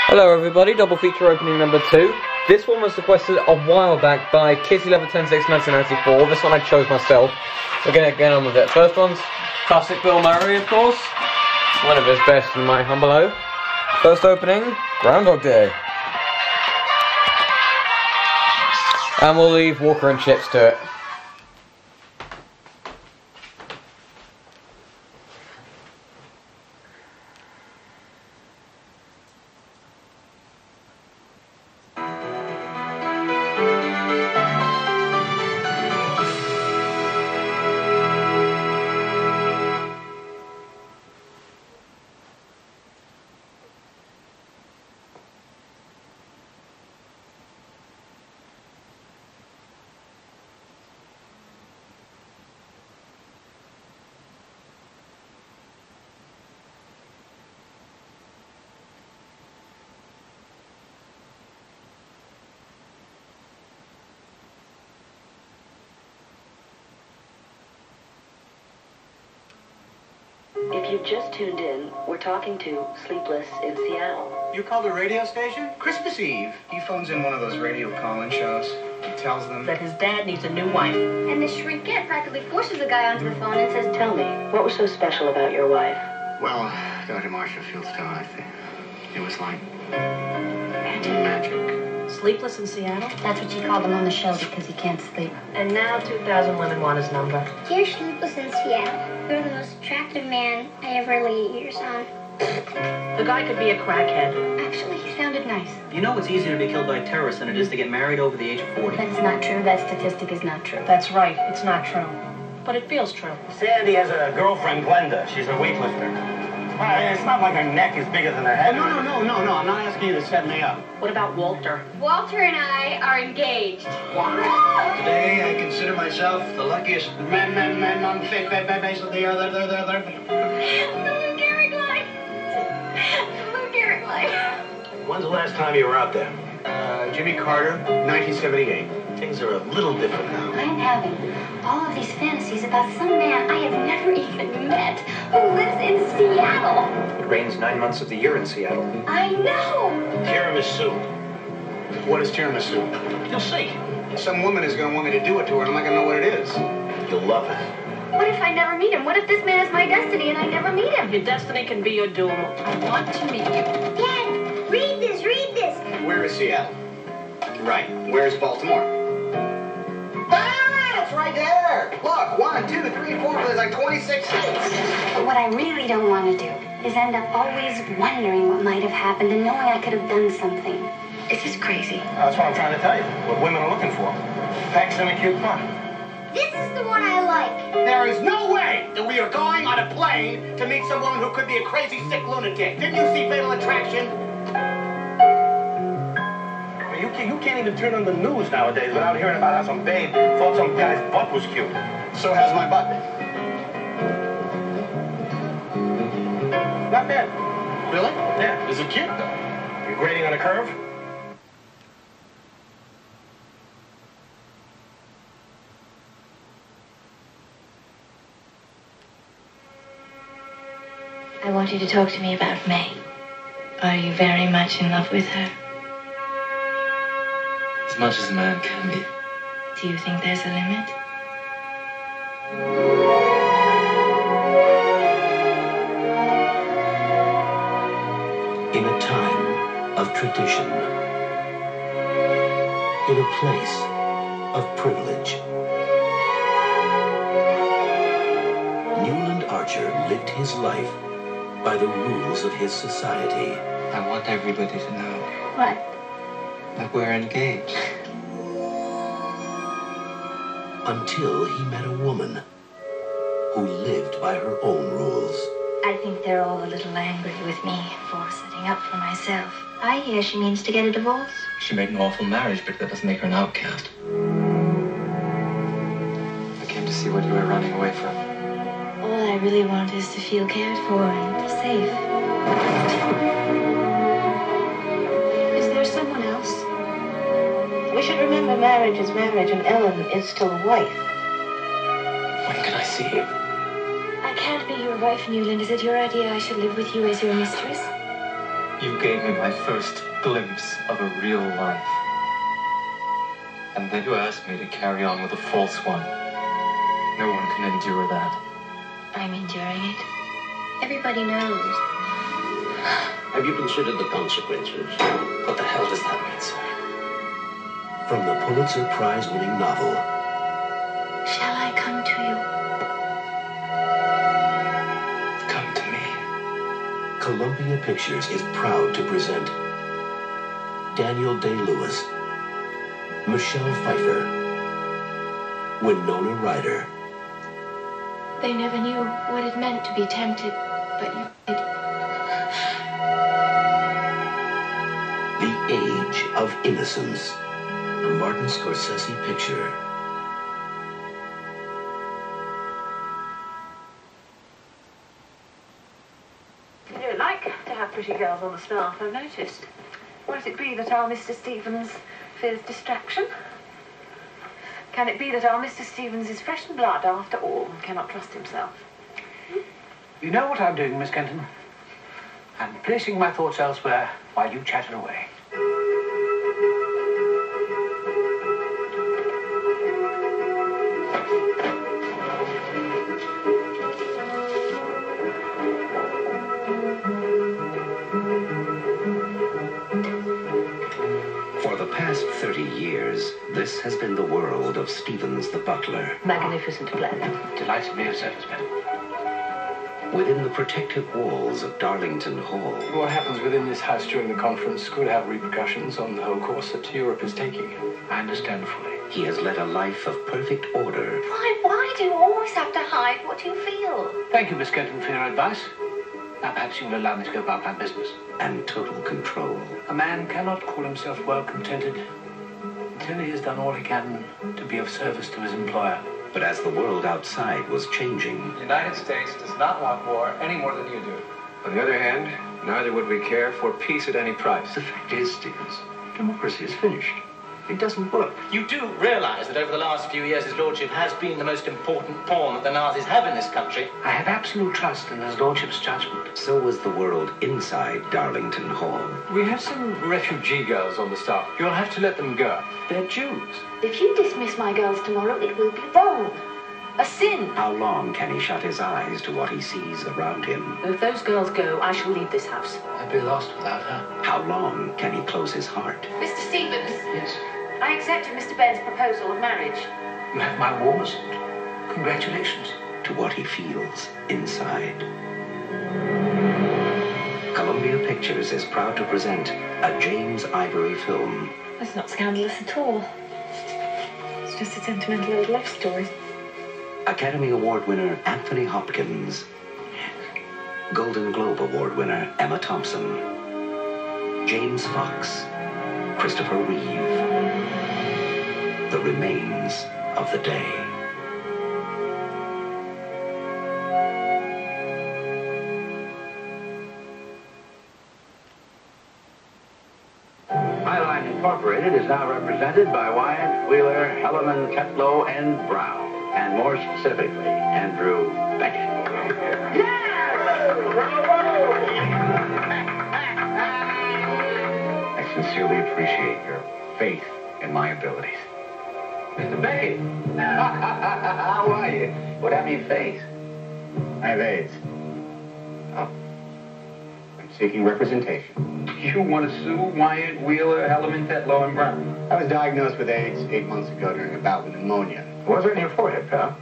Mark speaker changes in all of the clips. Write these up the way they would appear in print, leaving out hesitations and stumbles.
Speaker 1: Hello everybody, double feature opening number 2. This one was requested a while back by Kitty1110-6-1994. This one I chose myself. We're going to get on with it. First one's classic Bill Murray, of course. One of his best in my humble o. First opening, Groundhog Day. And we'll leave Walker and Chips to it.
Speaker 2: If you've just tuned in, we're talking to Sleepless in Seattle.
Speaker 3: You called a radio station? Christmas Eve. He phones in one of those radio call-in shows. He tells them
Speaker 2: that his dad needs a new wife.
Speaker 4: And the shrinkette practically forces the guy onto the phone and says,
Speaker 2: "Tell me, what was so special about your wife?"
Speaker 3: Well, Dr. Marshallfield's tone, I think. It was like magic.
Speaker 2: Sleepless in Seattle?
Speaker 4: That's what she called him on the show because he can't sleep.
Speaker 2: And now 2,000 women want his number.
Speaker 4: Dear Sleepless in Seattle, you're the most attractive man I ever laid ears on.
Speaker 2: The guy could be a crackhead.
Speaker 4: Actually, he sounded nice.
Speaker 5: You know it's easier to be killed by terrorists than it is to get married over the age of 40.
Speaker 4: That's not true. That statistic is not true.
Speaker 2: That's right, it's not true. But it feels true.
Speaker 6: Sandy has a girlfriend, Glenda. She's a weightlifter. It's not like her neck is bigger than her head.
Speaker 3: No. I'm not asking you to set me up.
Speaker 2: What about Walter?
Speaker 4: Walter and I are engaged.
Speaker 2: What?
Speaker 3: Today, I consider myself the luckiest man on the face of the earth.
Speaker 4: Lou Gehrig life. Lou Gehrig life.
Speaker 6: When's the last time you were out there?
Speaker 3: Jimmy Carter, 1978.
Speaker 6: Things are a little different now.
Speaker 4: I'm having all of these fantasies about some man I have never even met who lives in Seattle.
Speaker 7: It rains 9 months of the year in Seattle.
Speaker 4: I know.
Speaker 6: Tiramisu.
Speaker 3: What is tiramisu?
Speaker 6: You'll see.
Speaker 3: Some woman is going to want me to do it to her, and I'm not going to know what it is.
Speaker 6: You'll love it.
Speaker 4: What if I never meet him? What if this man is my destiny and I never meet him?
Speaker 2: Your destiny can be your doom. I want to meet you.
Speaker 4: Dad, read this, read this.
Speaker 3: Where is Seattle? Right. Where's Baltimore? Ah, it's right there. Look, 1, 2, 3, 4. There's like 26 states.
Speaker 4: But what I really don't want to do is end up always wondering what might have happened and knowing I could have done something. This is crazy.
Speaker 6: That's what I'm trying to tell you. What women are looking for. Packs and a cute fun.
Speaker 4: This is the one I like.
Speaker 3: There is no way that we are going on a plane to meet someone who could be a crazy, sick lunatic. Didn't you see Fatal Attraction?
Speaker 6: You can't even turn on the news nowadays without hearing about how some babe thought some guy's butt was cute.
Speaker 3: So has my butt.
Speaker 6: Not bad.
Speaker 3: Really?
Speaker 6: Yeah.
Speaker 3: Is it cute, though?
Speaker 6: You grading on a curve?
Speaker 8: I want you to talk to me about May. Are you very much in love with her?
Speaker 7: As much as a man can be.
Speaker 8: Do you think there's a limit?
Speaker 9: In a time of tradition, in a place of privilege, Newland Archer lived his life by the rules of his society.
Speaker 7: I want everybody to know
Speaker 4: What?
Speaker 7: that we're engaged.
Speaker 9: Until he met a woman who lived by her own rules.
Speaker 8: I think they're all a little angry with me for setting up for myself. I hear she means to get a divorce.
Speaker 7: She made an awful marriage, but that doesn't make her an outcast. I came to see what you were running away from.
Speaker 8: All I really want is to feel cared for and safe.
Speaker 2: Is there someone else? We should remember marriage is marriage and Ellen is still a wife.
Speaker 7: When can I see you?
Speaker 8: I can't be your wife, Newland. Is it your idea I should live with you as your mistress?
Speaker 7: You gave me my first glimpse of a real life. And then you asked me to carry on with a false one. No one can endure that.
Speaker 8: I'm enduring it. Everybody knows.
Speaker 9: Have you considered the consequences?
Speaker 7: What the hell does that mean, sir?
Speaker 9: From the Pulitzer Prize-winning novel,
Speaker 8: Shall I come to you?
Speaker 7: Come to me.
Speaker 9: Columbia Pictures is proud to present Daniel Day-Lewis, Michelle Pfeiffer, Winona Ryder.
Speaker 8: They never knew what it meant to be tempted, but you did.
Speaker 9: The Age of Innocence, a Martin Scorsese picture.
Speaker 2: You don't like to have pretty girls on the staff, I've noticed. Might it be that our Mr. Stevens fears distraction? Can it be that our Mr. Stevens is fresh in blood after all and cannot trust himself?
Speaker 6: You know what I'm doing, Miss Kenton? I'm placing my thoughts elsewhere while you chatter away.
Speaker 9: For the past 30 years, this has been the world of Stevens the butler.
Speaker 2: Magnificent plan.
Speaker 6: Delighted me of service, madam.
Speaker 9: Within the protective walls of Darlington Hall,
Speaker 10: What happens within this house during the conference could have repercussions on the whole course that Europe is taking.
Speaker 6: I understand fully.
Speaker 9: he has led a life of perfect order
Speaker 8: Why do you always have to hide what you feel?
Speaker 6: Thank you, Miss Kenton, for your advice. Now, perhaps you will allow me to go about my business.
Speaker 9: and total control.
Speaker 6: A man cannot call himself well contented until he has done all he can to be of service to his employer.
Speaker 9: But as the world outside was changing,
Speaker 10: The United States does not want war any more than you do.
Speaker 7: On the other hand, neither would we care for peace at any price.
Speaker 9: the fact is, Stevens, democracy is finished. It doesn't work.
Speaker 5: You do realize that over the last few years his lordship has been the most important pawn that the Nazis have in this country?
Speaker 6: I have absolute trust in his lordship's judgment.
Speaker 9: So was the world inside Darlington Hall.
Speaker 10: We have some refugee girls on the staff. You'll have to let them go. They're Jews.
Speaker 2: If you dismiss my girls tomorrow, it will be wrong. A sin.
Speaker 9: How long can he shut his eyes to what he sees around him?
Speaker 2: If those girls go, I shall leave this house.
Speaker 6: I'd be lost without her.
Speaker 9: How long can he close his heart?
Speaker 2: Mr. Stevens,
Speaker 6: Yes.
Speaker 2: I accepted Mr. Benn's proposal of marriage.
Speaker 6: You have my warmest congratulations.
Speaker 9: To what he feels inside. Columbia Pictures is proud to present a James Ivory film.
Speaker 2: That's not scandalous at all. It's just a sentimental old love story.
Speaker 9: Academy Award winner Anthony Hopkins. Golden Globe Award winner Emma Thompson. James Fox. Christopher Reeve. The Remains of the Day.
Speaker 11: Highline Incorporated is now represented by Wyatt, Wheeler, Hellerman, Tetlow, and Brown, and more specifically, Andrew Beckett.
Speaker 12: I sincerely appreciate your faith in my abilities.
Speaker 11: Mr. Beckett! How are you? What happened to your face?
Speaker 12: I have AIDS. Oh. I'm seeking representation.
Speaker 11: You want to sue Wyatt, Wheeler, Hellerman, Tetlow, and Brown?
Speaker 12: I was diagnosed with AIDS 8 months ago during a bout with pneumonia.
Speaker 11: What's on your forehead, pal?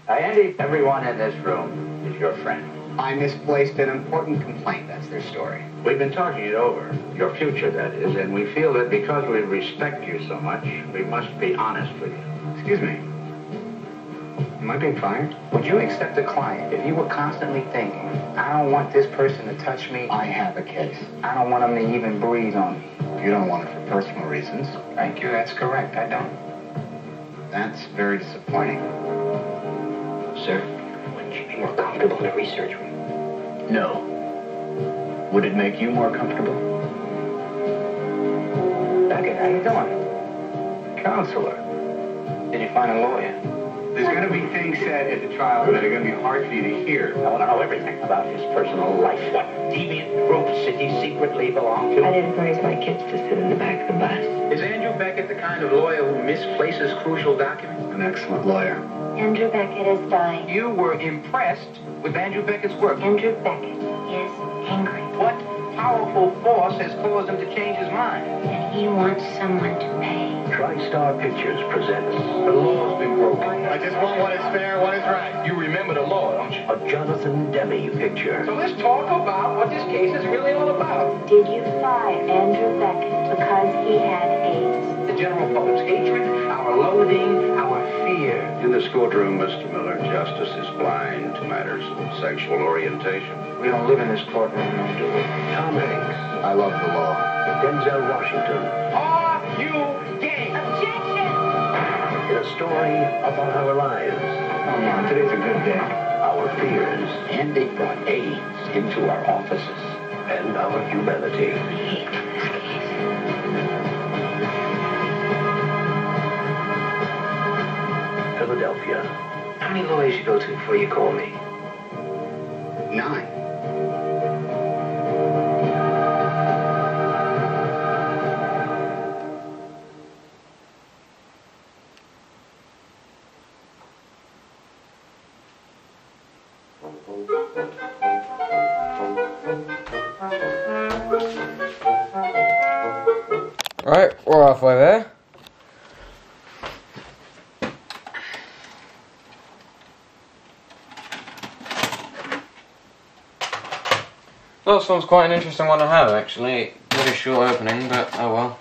Speaker 11: Andy, everyone in this room is your friend.
Speaker 12: I misplaced an important complaint. That's their story.
Speaker 11: We've been talking it over, your future, that is, and we feel that because we respect you so much, we must be honest with you.
Speaker 12: Excuse me. Am I being fired?
Speaker 11: Would you accept a client if you were constantly thinking, I don't want this person to touch me,
Speaker 12: I have a case.
Speaker 11: I don't want them to even breathe on me?
Speaker 12: You don't want it for personal reasons.
Speaker 11: Thank you, that's correct, I don't.
Speaker 12: That's very disappointing.
Speaker 11: Sir, wouldn't you be more comfortable in a research room?
Speaker 12: No. Would it make you more comfortable?
Speaker 11: Beckett, how you doing?
Speaker 12: Counselor.
Speaker 11: Did you find a lawyer?
Speaker 6: There's going to be things said at the trial that are going to be hard for you to hear.
Speaker 11: I want to know everything about his personal life. What deviant groups did he secretly belong to?
Speaker 13: I didn't raise my kids to sit in the back of the bus.
Speaker 14: Is Andrew Beckett the kind of lawyer who misplaces crucial documents?
Speaker 6: An excellent lawyer.
Speaker 4: Andrew Beckett is dying.
Speaker 14: You were impressed with Andrew Beckett's work.
Speaker 4: Andrew Beckett is angry.
Speaker 14: What powerful force has caused him to change his mind?
Speaker 4: And he wants someone to pay.
Speaker 9: TriStar Pictures presents
Speaker 14: The law's been broken.
Speaker 3: I just want what is fair, what is right.
Speaker 14: You remember the law, don't you?
Speaker 9: a Jonathan Demme picture.
Speaker 14: So let's talk about what this case is really all about.
Speaker 4: Did you fire Andrew Beckett because he had AIDS?
Speaker 14: The general public's hatred, our loathing, our fear.
Speaker 11: In this courtroom, Mr. Miller, justice is blind to matters of sexual orientation.
Speaker 14: We don't live in this courtroom, do we?
Speaker 9: Tom Hanks.
Speaker 12: I love the law.
Speaker 9: Denzel Washington.
Speaker 14: Are you gay?
Speaker 4: Objection!
Speaker 9: In a story about our lives.
Speaker 6: Oh, no, today's a good day.
Speaker 9: Our fears.
Speaker 11: Andy brought AIDS into our offices.
Speaker 9: And our humanity.
Speaker 4: I hate this case.
Speaker 9: Philadelphia.
Speaker 14: How many lawyers you go to before you call me?
Speaker 3: 9.
Speaker 1: Right, we're halfway there. Well, this one's quite an interesting one to have, actually. Very short opening, but oh well.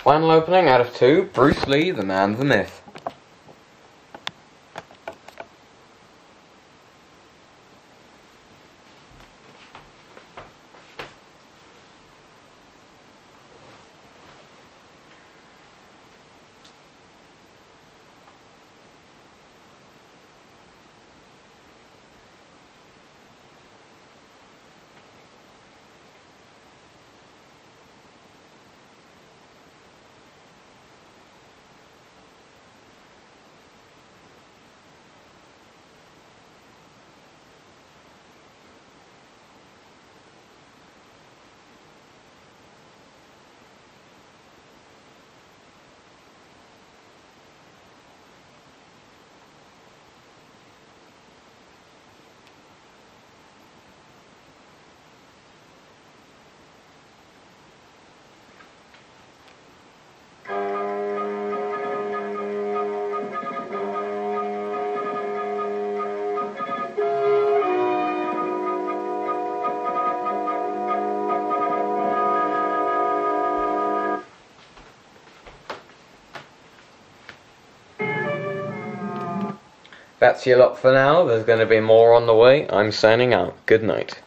Speaker 1: Final opening out of 2, Bruce Lee, the man, the myth. That's your lot for now. There's going to be more on the way. I'm signing out. Good night.